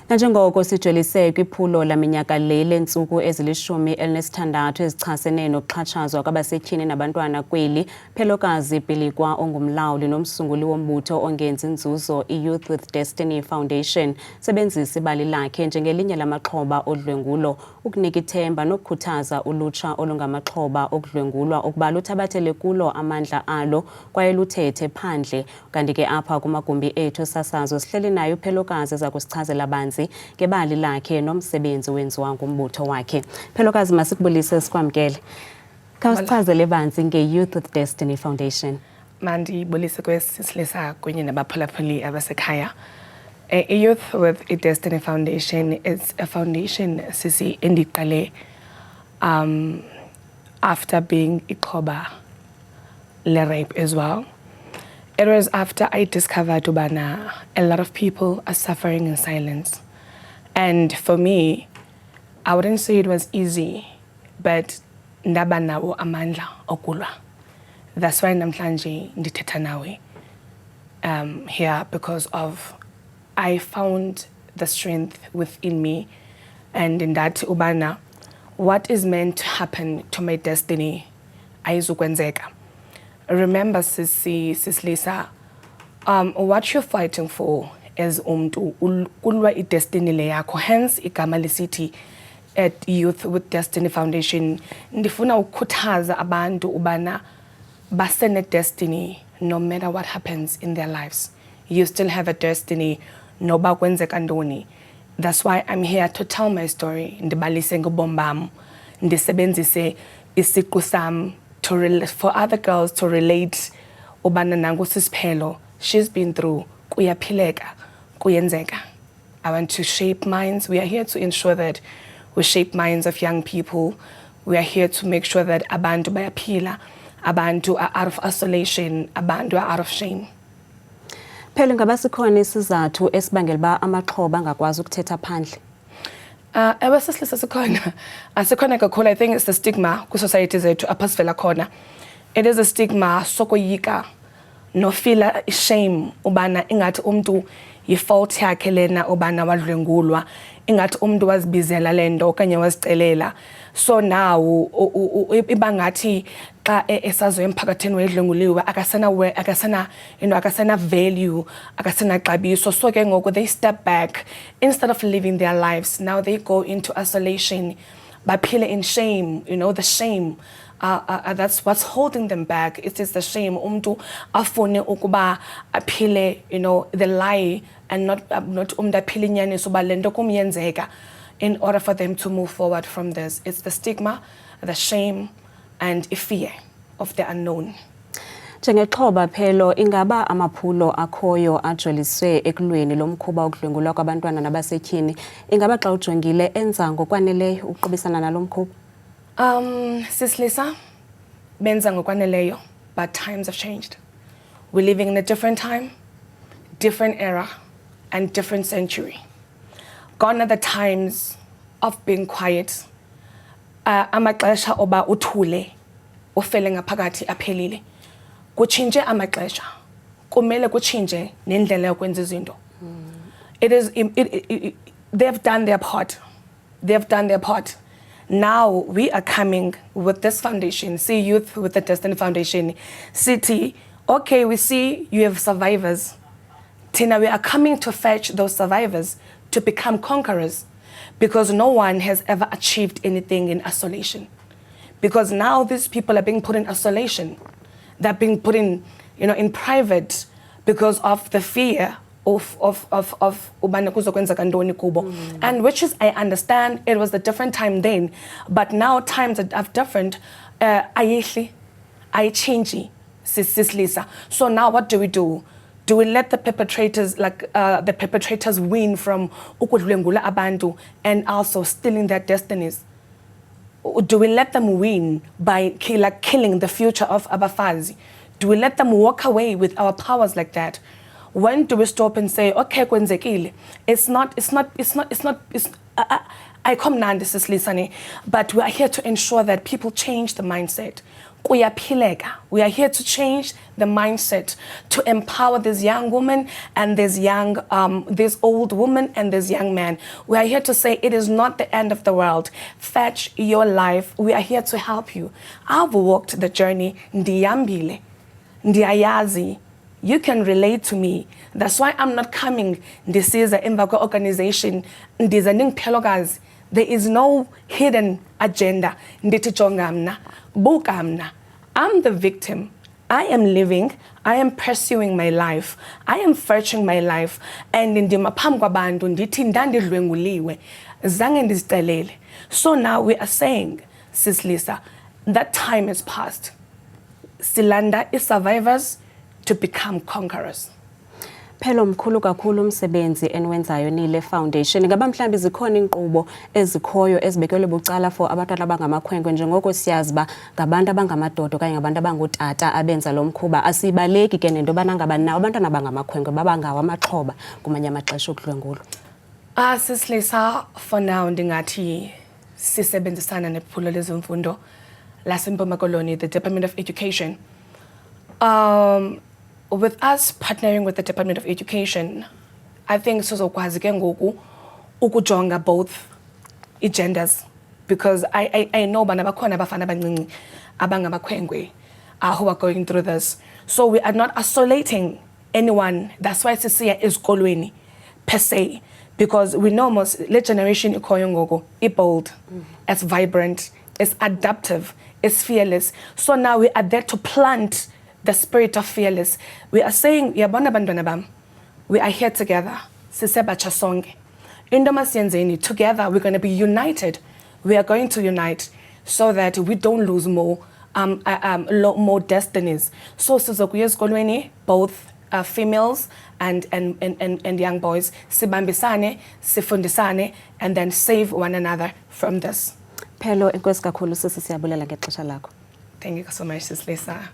Nanjengoko sijolise kwiphulo laminyaka leentsuku ezilishumi elinesithandathu ezichasene nokuxhatshazwa kwabasetyhini nabantwana kweli, Phelokazi Bilikwa, ongumlawuli nomsunguli wombutho ongenzi nzuzo i-Youth with Destiny Foundation, sebenzisa ibali lakhe njengelinye lamaxhoba odlwengulo, ukunika ithemba nokukhuthaza ulutsha olungamaxhoba okudlwengulwa ukuba luthabathele kulo amandla alo kwaye luthethe phandle. Kanti ke apha kumagumbi ethu sasazo sihleli naye uPhelokazi eza kusichazela banzi ngebali lakhe nomsebenzi wenziwa ngumbutho wakhe. Phelokazi, masikubulise sikwamkele. Khawusichazele banzi nge-Youth with Destiny Foundation. Mandibulise kwesisilisa kunye nabaphulaphuli abasekhaya. I-Youth with Destiny Foundation is a foundation sisi endiqale after being ixhoba le-rape as well. It was after I discovered ubana a lot of people are suffering in silence. And for me, I wouldn't say it was easy, but ndaba nawo amandla okulwa. That's why namhlanje ndithetha nawe here, because of I found the strength within me, and in that ubana what is meant to happen to my destiny ayizukwenzeka. Remember, Sislisa, what you're fighting for as umntu kulwa i-destiny le yakho. Hence igama lisithi at Youth with Destiny Foundation ndifuna ukukhuthaza abantu ubana basene destiny. No matter what happens in their lives, you still have a destiny noba kwenzeka ntoni. That's why I'm here to tell my story. Ndibalise ngobomi bam, ndisebenzise isiqu sam for other girls to relate ubana nangu sisiphelo, she's been through, kuyaphileka, kuyenzeka. I want to shape minds. We are here to ensure that we shape minds of young people. We are here to make sure that abantu bayaphila, abantu are out of isolation, abantu are out of shame. Phela ngaba sikhona isizathu esibangela ba amaxhoba angakwazi ukuthetha phandle? Ewe sisilisa sikhona. Asikhona kakhulu. I think it's the stigma ku-society zethu apha sivela khona. It is a stigma sokoyika no feel shame ubana ingathi umntu yi-fault yakhe lena ubana wadlwengulwa, ingathi umntu wazibizela lento okanye wazicelela. So now iba ngathi xa esazo emphakathini wedlwenguliwe akasana value, akasana xabiso. So ke ngoku they step back instead of living their lives. Now they go into isolation, baphile in shame. The shame. That's what's holding them back. It is the shame. Umntu afune ukuba aphile, the lie, and not umntu aphile inyaniso uba lento kumyenzeka. In order for them to move forward from this, it's the stigma, the shame, and fear of the unknown. Njengexhoba Phelo, ingaba amaphulo akhoyo ajoliswe ekulweni lomkhuba okudlwengulwa kwabantwana nabasetyhini, ingaba xa ujongile enza ngokwaneleyo ukuqubisana nalo mkhuba? Sislisa, benza ngokwaneleyo, but times have changed. We're living in a different time, different era, and different century. Gone are the times of being quiet. Amaxesha oba uthule, ufele ngaphakathi aphelile. Kuchinje amaxesha. Kumele kuchinje nendlela yokwenza izinto. They've done their part. They've done their part. Now we are coming with this foundation, see Youth with the Destiny Foundation, City. Okay, we see you have survivors. Tina, we are coming to fetch those survivors to become conquerors, because no one has ever achieved anything in isolation. Because now these people are being put in isolation. They're being put in, in private because of the fear of ubana kuzokwenzeka ntoni kubo. And which is, I understand, it was a different time then, but now times are different. Ayehli, ayichinji, sislisa. So now what do? Do we let the perpetrators, the perpetrators win from ukudlwengula abantu and also stealing their destinies? Or do we let them win by killing the future of abafazi? Do we let them walk away with our powers like that? When do we stop and say, okay, kwenzekile? I come nandi sislisane, but we are here to ensure that people change the mindset. kuyaphileka. We are here to change the mindset, to empower this young woman and this old woman and this young man. We are here to say it is not the end of the world. Fetch your life. We are here to help you. I've walked the journey. Ndiyambile, ndiyayazi. You can relate to me. That's why I'm not coming. This is an Imvako organization. This is an Phelokazi. There is no hidden agenda. Nditichongamna, bukamna. I'm the victim. I am living. I am pursuing my life. I am fetching my life. And ndimaphambi kwabantu ndithi ndandidlwenguliwe. Zange ndizixelele. So now we are saying, Sis Lisa, that time is past. Silanda is survivors to become conquerors. Phelo, mkhulu kakhulu umsebenzi enwenzayo nile foundation. Ngaba mhlambi zikhona inkqubo ezikhoyo ezibekelwe bucala for abantwana abangamakhwenkwe njengoko siyazi ba ngabantu abangamadoda okanye ngabantu abangootata abenza lo mkhuba. Asibaleki ke nento bana ngaba nawo abantwana abangamakhwenkwe babangawo amaxhoba kumanye amaxesha okudlwengulo. Sis Lisa, for now ndingathi sisebenzisana nephulo lezemfundo laseMpuma Koloni, the Department of Education. With us partnering with the Department of Education, I think sizokwazi ke ngoku ukujonga both genders, because I know bana bakhona abafana abancinci abangamakhwenkwe who are going through this. So we are not isolating anyone. That's why sisiya ezikolweni per se, because we know most le generation ikhoyo ngoku bold, it's vibrant, it's adaptive, it's fearless. So now we are there to plant the spirit of fearless. We are saying, yabona bantwana bam, we are here together. Sisebatsha sonke. Into masiyenzeni, together we're going to be united. We are going to unite so that we don't lose more destinies. So sizokuya ezikolweni, both females and young boys, sibambisane, sifundisane, and then save one another from this. Phelo, enkosi kakhulu sisi siyabulela ngexesha lakho. Thank you so much, Sis Lisa.